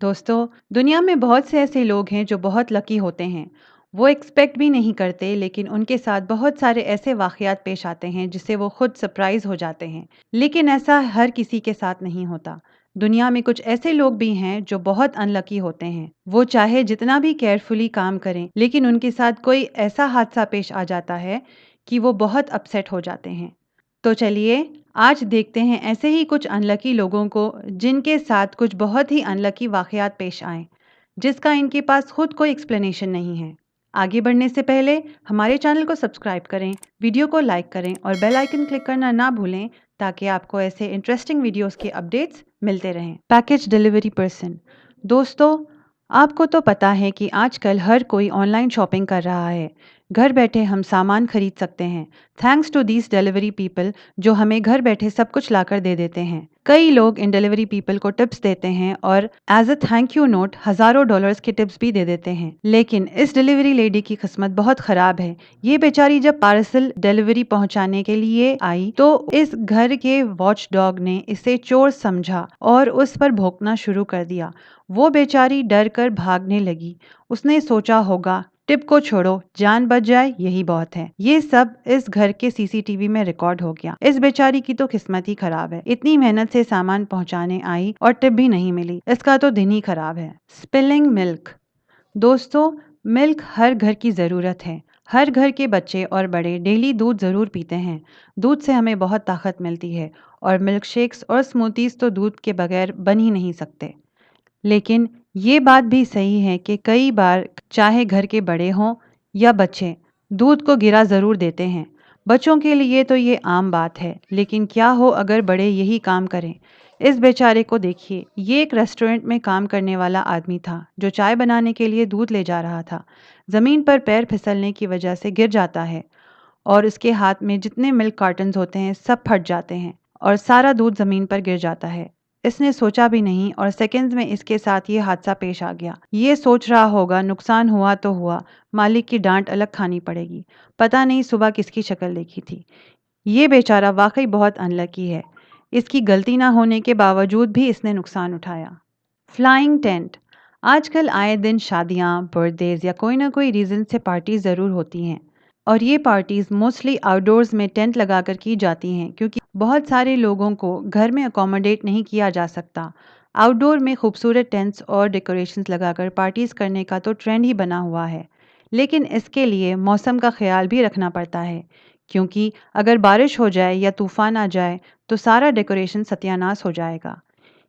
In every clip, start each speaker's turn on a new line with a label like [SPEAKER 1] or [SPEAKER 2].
[SPEAKER 1] दोस्तों, दुनिया में बहुत से ऐसे लोग हैं जो बहुत लकी होते हैं। वो एक्सपेक्ट भी नहीं करते लेकिन उनके साथ बहुत सारे ऐसे वाक़यात पेश आते हैं जिससे वो खुद सरप्राइज़ हो जाते हैं। लेकिन ऐसा हर किसी के साथ नहीं होता। दुनिया में कुछ ऐसे लोग भी हैं जो बहुत अनलकी होते हैं। वो चाहे जितना भी केयरफुली काम करें लेकिन उनके साथ कोई ऐसा हादसा पेश आ जाता है कि वो बहुत अपसेट हो जाते हैं। तो चलिए आज देखते हैं ऐसे ही कुछ अनलकी लोगों को जिनके साथ कुछ बहुत ही अनलकी वाक़यात पेश आए, जिसका इनके पास खुद कोई एक्सप्लेनेशन नहीं है। आगे बढ़ने से पहले हमारे चैनल को सब्सक्राइब करें, वीडियो को लाइक करें और बेल आइकन क्लिक करना ना भूलें ताकि आपको ऐसे इंटरेस्टिंग वीडियोस के अपडेट्स मिलते रहें। Package delivery person. दोस्तों, आपको तो पता है कि आजकल हर कोई ऑनलाइन शॉपिंग कर रहा है। घर बैठे हम सामान खरीद सकते हैं thanks to these delivery people जो हमें घर बैठे सब कुछ लाकर दे देते हैं। कई लोग इन डिलीवरी पीपल को टिप्स देते हैं और as a thank you note हजारों डॉलर्स के टिप्स भी दे देते हैं। लेकिन इस डिलीवरी लेडी की किस्मत बहुत खराब है। ये बेचारी जब पार्सल डिलीवरी पहुंचाने के लिए आई तो इस घर के वॉच डॉग ने इसे चोर समझा और उस पर भौंकना शुरू कर दिया। वो बेचारी डर कर भागने लगी। उसने सोचा होगा टिप को छोड़ो, जान बच जाए यही बहुत है। ये सब इस घर के सीसीटीवी में रिकॉर्ड हो गया। इस बेचारी की तो किस्मत ही खराब है। इतनी मेहनत से सामान पहुंचाने आई और टिप भी नहीं मिली। इसका तो दिन ही खराब है। Spilling milk. दोस्तों, मिल्क हर घर की ज़रूरत है। हर घर के बच्चे और बड़े डेली दूध ज़रूर पीते हैं। दूध से हमें बहुत ताकत मिलती है और मिल्क शेक्स और स्मूथीज़ तो दूध के बगैर बन ही नहीं सकते। लेकिन ये बात भी सही है कि कई बार चाहे घर के बड़े हों या बच्चे, दूध को गिरा ज़रूर देते हैं। बच्चों के लिए तो ये आम बात है, लेकिन क्या हो अगर बड़े यही काम करें। इस बेचारे को देखिए, ये एक रेस्टोरेंट में काम करने वाला आदमी था जो चाय बनाने के लिए दूध ले जा रहा था। ज़मीन पर पैर फिसलने की वजह से गिर जाता है और उसके हाथ में जितने मिल्क कार्टन्स होते हैं सब फट जाते हैं और सारा दूध ज़मीन पर गिर जाता है। इसने सोचा भी नहीं और सेकंड्स में इसके साथ ये हादसा पेश आ गया। ये सोच रहा होगा नुकसान हुआ तो हुआ, मालिक की डांट अलग खानी पड़ेगी। पता नहीं सुबह किसकी शक्ल देखी थी। ये बेचारा वाकई बहुत अनलकी है। इसकी गलती ना होने के बावजूद भी इसने नुकसान उठाया। Flying tent. आजकल आए दिन शादियां, बर्थडेज या कोई ना कोई रीज़न से पार्टी ज़रूर होती हैं और ये पार्टीज़ मोस्टली आउटडोर्स में टेंट लगाकर की जाती हैं क्योंकि बहुत सारे लोगों को घर में अकोमोडेट नहीं किया जा सकता। आउटडोर में खूबसूरत टेंट्स और डेकोरेशंस लगाकर पार्टीज़ करने का तो ट्रेंड ही बना हुआ है। लेकिन इसके लिए मौसम का ख्याल भी रखना पड़ता है क्योंकि अगर बारिश हो जाए या तूफ़ान आ जाए तो सारा डेकोरेशन सत्यानाश हो जाएगा।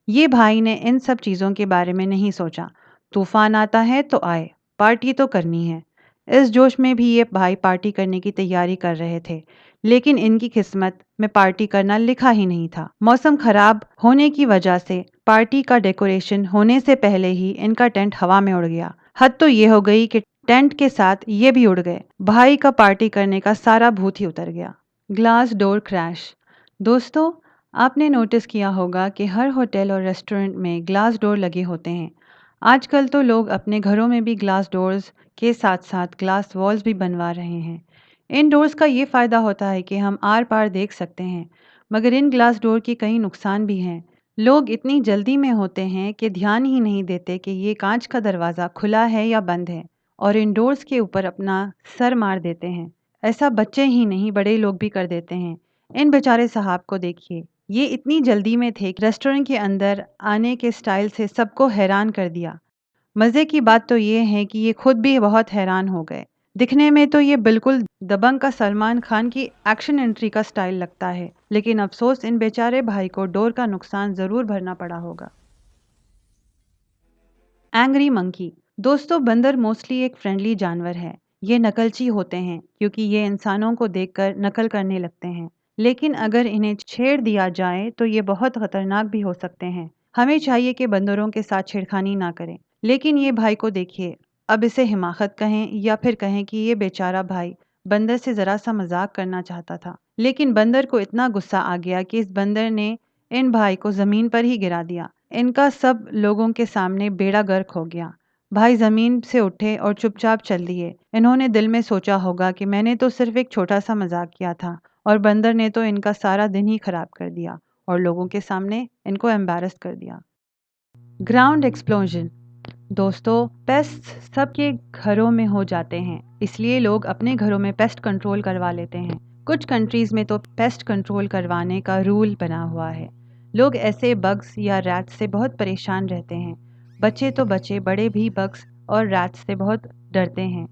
[SPEAKER 1] ये भाई ने इन सब चीज़ों के बारे में नहीं सोचा। तूफान आता है तो आए, पार्टी तो करनी है। इस जोश में भी ये भाई पार्टी करने की तैयारी कर रहे थे, लेकिन इनकी किस्मत में पार्टी करना लिखा ही नहीं था। मौसम खराब होने की वजह से पार्टी का डेकोरेशन होने से पहले ही इनका टेंट हवा में उड़ गया। हद तो ये हो गई कि टेंट के साथ ये भी उड़ गए। भाई का पार्टी करने का सारा भूत ही उतर गया। Glass door crash. दोस्तों, आपने नोटिस किया होगा कि हर होटल और रेस्टोरेंट में ग्लास डोर लगे होते हैं। आजकल तो लोग अपने घरों में भी ग्लास डोर्स के साथ साथ ग्लास वॉल्स भी बनवा रहे हैं। इन डोर्स का ये फ़ायदा होता है कि हम आर पार देख सकते हैं, मगर इन ग्लास डोर के कई नुकसान भी हैं। लोग इतनी जल्दी में होते हैं कि ध्यान ही नहीं देते कि ये कांच का दरवाज़ा खुला है या बंद है और इन डोर्स के ऊपर अपना सर मार देते हैं। ऐसा बच्चे ही नहीं बड़े लोग भी कर देते हैं। इन बेचारे साहब को देखिए, ये इतनी जल्दी में थे कि रेस्टोरेंट के अंदर आने के स्टाइल से सबको हैरान कर दिया। मज़े की बात तो ये है कि ये खुद भी बहुत हैरान हो गए। दिखने में तो ये बिल्कुल दबंग का सलमान खान की एक्शन एंट्री का स्टाइल लगता है, लेकिन अफसोस इन बेचारे भाई को डोर का नुकसान ज़रूर भरना पड़ा होगा। Angry monkey. दोस्तों, बंदर मोस्टली एक फ्रेंडली जानवर है। ये नकलची होते हैं क्योंकि ये इंसानों को देखकर नकल करने लगते हैं, लेकिन अगर इन्हें छेड़ दिया जाए तो ये बहुत खतरनाक भी हो सकते हैं। हमें चाहिए कि बंदरों के साथ छेड़खानी ना करें। लेकिन ये भाई को देखिए, अब इसे हिमाकत कहें या फिर कहें कि ये बेचारा भाई बंदर से ज़रा सा मजाक करना चाहता था, लेकिन बंदर को इतना गुस्सा आ गया कि इस बंदर ने इन भाई को ज़मीन पर ही गिरा दिया। इनका सब लोगों के सामने बेड़ा गर्क हो गया। भाई जमीन से उठे और चुपचाप चल दिए। इन्होंने दिल में सोचा होगा कि मैंने तो सिर्फ एक छोटा सा मजाक किया था और बंदर ने तो इनका सारा दिन ही खराब कर दिया और लोगों के सामने इनको एम्बैरस कर दिया। Ground explosion. दोस्तों, पेस्ट सबके घरों में हो जाते हैं, इसलिए लोग अपने घरों में पेस्ट कंट्रोल करवा लेते हैं। कुछ कंट्रीज में तो पेस्ट कंट्रोल करवाने का रूल बना हुआ है। लोग ऐसे बग्स या रैट्स से बहुत परेशान रहते हैं। बच्चे तो बच्चे, बड़े भी बग्स और रैट्स से बहुत डरते हैं।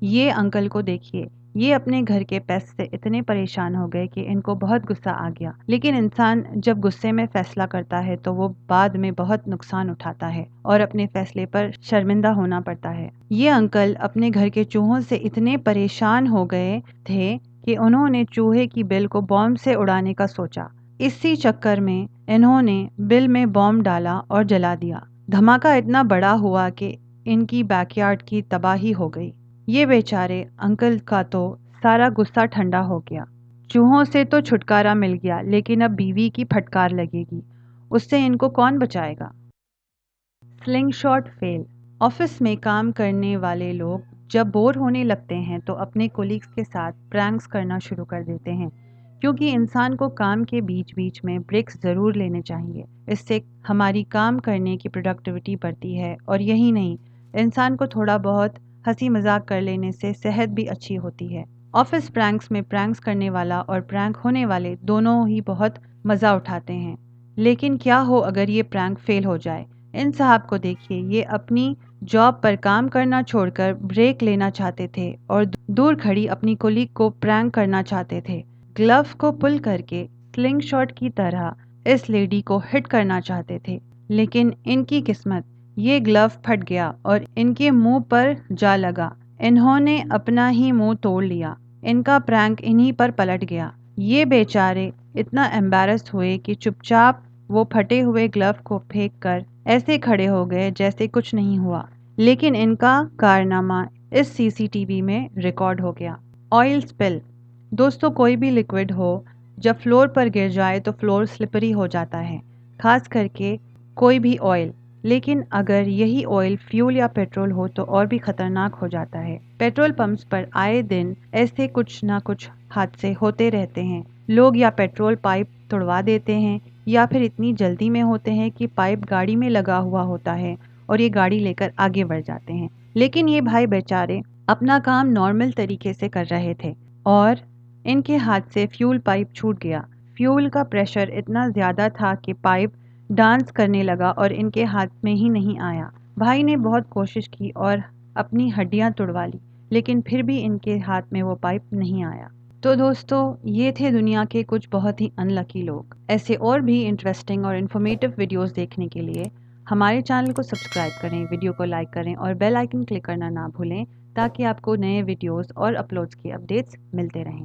[SPEAKER 1] ये अंकल को देखिए, ये अपने घर के पेस्ट से इतने परेशान हो गए कि इनको बहुत गुस्सा आ गया। लेकिन इंसान जब गुस्से में फैसला करता है तो वो बाद में बहुत नुकसान उठाता है और अपने फैसले पर शर्मिंदा होना पड़ता है। ये अंकल अपने घर के चूहों से इतने परेशान हो गए थे कि उन्होंने चूहे की बिल को बॉम्ब से उड़ाने का सोचा। इसी चक्कर में इन्होंने बिल में बॉम्ब डाला और जला दिया। धमाका इतना बड़ा हुआ कि इनकी बैकयार्ड की तबाही हो गई। ये बेचारे अंकल का तो सारा गुस्सा ठंडा हो गया। चूहों से तो छुटकारा मिल गया, लेकिन अब बीवी की फटकार लगेगी। उससे इनको कौन बचाएगा? Sling shot fail. ऑफिस में काम करने वाले लोग जब बोर होने लगते हैं तो अपने कोलीग्स के साथ प्रैंक्स करना शुरू कर देते हैं, क्योंकि इंसान को काम के बीच बीच में ब्रेक्स ज़रूर लेने चाहिए। इससे हमारी काम करने की प्रोडक्टिविटी बढ़ती है, और यही नहीं, इंसान को थोड़ा बहुत हंसी मजाक कर लेने से सेहत भी अच्छी होती है। ऑफिस प्रैंक्स में प्रैंक्स करने वाला और प्रैंक होने वाले दोनों ही बहुत मज़ा उठाते हैं। लेकिन क्या हो अगर ये प्रैंक फेल हो जाए? इन साहब को देखिए, ये अपनी जॉब पर काम करना छोड़कर ब्रेक लेना चाहते थे और दूर खड़ी अपनी कोलीग को प्रैंक करना चाहते थे। ग्लव को पुल करके स्लिंग शॉट की तरह इस लेडी को हिट करना चाहते थे, लेकिन इनकी किस्मत, ये ग्लव फट गया और इनके मुंह पर जा लगा। इन्होंने अपना ही मुंह तोड़ लिया। इनका प्रैंक इन्हीं पर पलट गया। ये बेचारे इतना एम्बैरस्ड हुए कि चुपचाप वो फटे हुए ग्लव को फेंक कर ऐसे खड़े हो गए जैसे कुछ नहीं हुआ। लेकिन इनका कारनामा इस सीसीटीवी में रिकॉर्ड हो गया। Oil spill. दोस्तों, कोई भी लिक्विड हो, जब फ्लोर पर गिर जाए तो फ्लोर स्लिपरी हो जाता है, खास करके कोई भी ऑयल। लेकिन अगर यही ऑयल फ्यूल या पेट्रोल हो तो और भी खतरनाक हो जाता है। पेट्रोल पंप्स पर आए दिन ऐसे कुछ ना कुछ हादसे होते रहते हैं। लोग या पेट्रोल पाइप तोड़वा देते हैं, या फिर इतनी जल्दी में होते हैं कि पाइप गाड़ी में लगा हुआ होता है और ये गाड़ी लेकर आगे बढ़ जाते हैं। लेकिन ये भाई बेचारे अपना काम नॉर्मल तरीके से कर रहे थे और इनके हाथ से फ्यूल पाइप छूट गया। फ्यूल का प्रेशर इतना ज़्यादा था कि पाइप डांस करने लगा और इनके हाथ में ही नहीं आया। भाई ने बहुत कोशिश की और अपनी हड्डियां तुड़वा ली, लेकिन फिर भी इनके हाथ में वो पाइप नहीं आया। तो दोस्तों, ये थे दुनिया के कुछ बहुत ही अनलकी लोग। ऐसे और भी इंटरेस्टिंग और इन्फॉर्मेटिव वीडियोस देखने के लिए हमारे चैनल को सब्सक्राइब करें, वीडियो को लाइक करें और बेल आइकन क्लिक करना ना भूलें, ताकि आपको नए वीडियोस और अपलोड्स की अपडेट्स मिलते रहें।